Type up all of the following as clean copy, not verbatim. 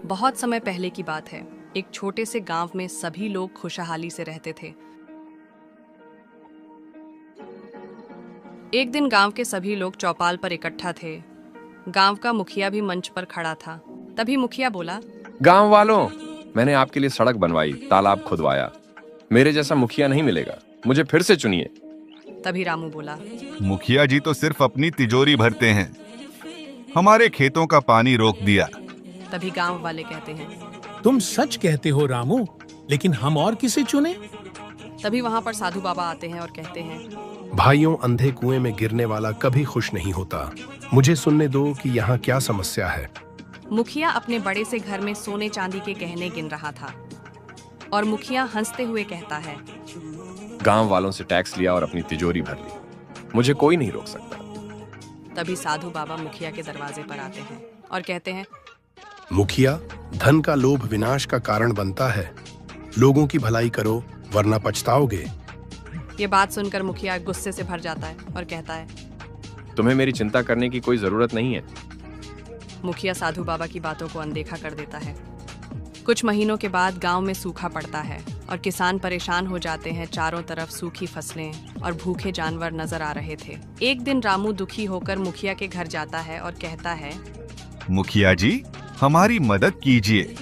बहुत समय पहले की बात है। एक छोटे से गांव में सभी लोग खुशहाली से रहते थे। एक दिन गांव के सभी लोग चौपाल पर इकट्ठा थे। गांव का मुखिया भी मंच पर खड़ा था। तभी मुखिया बोला, गांव वालों, मैंने आपके लिए सड़क बनवाई, तालाब खुदवाया। मेरे जैसा मुखिया नहीं मिलेगा, मुझे फिर से चुनिए। तभी रामू बोला, मुखिया जी तो सिर्फ अपनी तिजोरी भरते हैं, हमारे खेतों का पानी रोक दिया। तभी गांव वाले कहते हैं, तुम सच कहते हो रामू, लेकिन हम और किसे चुने? तभी वहां पर साधु बाबा आते हैं और कहते हैं, भाइयों, अंधे कुएं में गिरने वाला कभी खुश नहीं होता। मुझे सुनने दो कि यहाँ क्या समस्या है। मुखिया अपने बड़े से घर में सोने चांदी के गहने गिन रहा था और मुखिया हंसते हुए कहता है, गांव वालों से टैक्स लिया और अपनी तिजोरी भर ली, मुझे कोई नहीं रोक सकता। तभी साधु बाबा मुखिया के दरवाजे पर आते हैं और कहते हैं, मुखिया, धन का लोभ विनाश का कारण बनता है। लोगों की भलाई करो वरना पछताओगे। ये बात सुनकर मुखिया गुस्से से भर जाता है और कहता है, तुम्हें मेरी चिंता करने की कोई जरूरत नहीं है। मुखिया साधु बाबा की बातों को अनदेखा कर देता है। कुछ महीनों के बाद गांव में सूखा पड़ता है और किसान परेशान हो जाते हैं। चारों तरफ सूखी फसलें और भूखे जानवर नजर आ रहे थे। एक दिन रामू दुखी होकर मुखिया के घर जाता है और कहता है, मुखिया जी, हमारी मदद कीजिए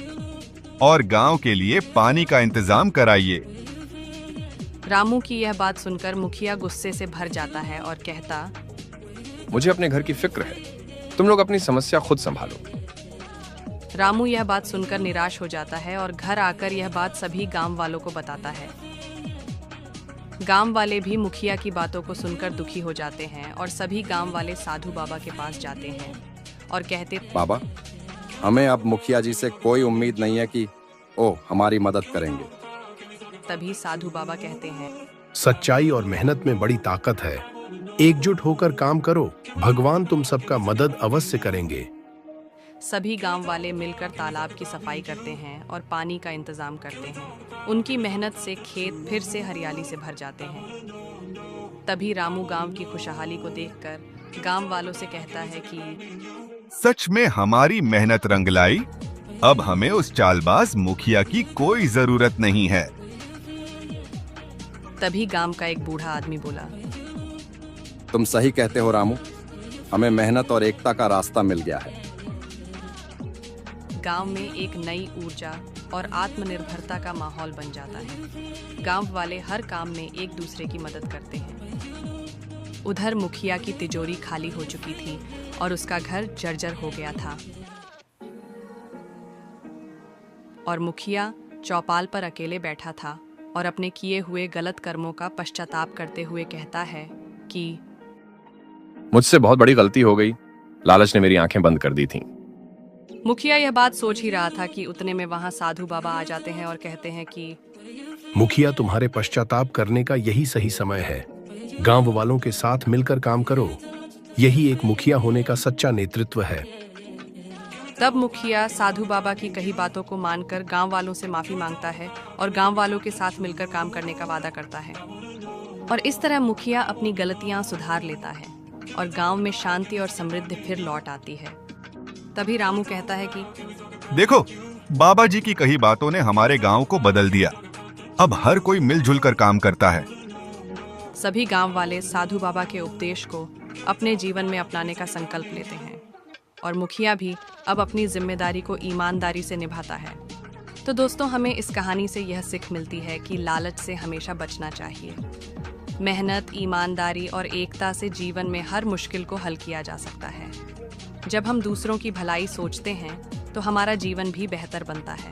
और गांव के लिए पानी का इंतजाम कराइए। रामू की यह बात सुनकर मुखिया गुस्से से भर जाता है और कहता, मुझे अपने घर की फिक्र है, तुम लोग अपनी समस्या खुद संभालो। रामू यह बात सुनकर निराश हो जाता है और घर आकर यह बात सभी गांव वालों को बताता है। गांव वाले भी मुखिया की बातों को सुनकर दुखी हो जाते हैं और सभी गांव वाले साधु बाबा के पास जाते हैं और कहते, बाबा, हमें अब मुखिया जी से कोई उम्मीद नहीं है कि ओ हमारी मदद करेंगे। तभी साधु बाबा कहते हैं, सच्चाई और मेहनत में बड़ी ताकत है। एकजुट होकर काम करो, भगवान तुम सबका मदद अवश्य करेंगे। सभी गांव वाले मिलकर तालाब की सफाई करते हैं और पानी का इंतजाम करते हैं। उनकी मेहनत से खेत फिर से हरियाली से भर जाते हैं। तभी रामू गांव की खुशहाली को देखकर गांव वालों से कहता है कि सच में हमारी मेहनत रंग लाई। अब हमें उस चालबाज मुखिया की कोई जरूरत नहीं है। तभी गांव का एक बूढ़ा आदमी बोला, तुम सही कहते हो रामू, हमें मेहनत और एकता का रास्ता मिल गया है। गांव में एक नई ऊर्जा और आत्मनिर्भरता का माहौल बन जाता है। गांव वाले हर काम में एक दूसरे की मदद करते हैं। उधर मुखिया की तिजोरी खाली हो चुकी थी और उसका घर जर्जर हो गया था और मुखिया चौपाल पर अकेले बैठा था और अपने किए हुए गलत कर्मों का पश्चाताप करते हुए कहता है कि मुझसे बहुत बड़ी गलती हो गई, लालच ने मेरी आंखें बंद कर दी थीं। मुखिया यह बात सोच ही रहा था कि उतने में वहां साधु बाबा आ जाते हैं और कहते हैं कि मुखिया, तुम्हारे पश्चाताप करने का यही सही समय है। गांव वालों के साथ मिलकर काम करो, यही एक मुखिया होने का सच्चा नेतृत्व है। तब मुखिया साधु बाबा की कही बातों को मानकर गांव वालों से माफी मांगता है और गांव वालों के साथ मिलकर काम करने का वादा करता है। और इस तरह मुखिया अपनी गलतियां सुधार लेता है और गांव में शांति और समृद्धि फिर लौट आती है। तभी रामू कहता है कि देखो, बाबा जी की कही बातों ने हमारे गांव को बदल दिया। अब हर कोई मिलजुल कर काम करता है। सभी गांव वाले साधु बाबा के उपदेश को अपने जीवन में अपनाने का संकल्प लेते हैं और मुखिया भी अब अपनी जिम्मेदारी को ईमानदारी से निभाता है। तो दोस्तों, हमें इस कहानी से यह सीख मिलती है कि लालच से हमेशा बचना चाहिए। मेहनत, ईमानदारी और एकता से जीवन में हर मुश्किल को हल किया जा सकता है। जब हम दूसरों की भलाई सोचते हैं तो हमारा जीवन भी बेहतर बनता है।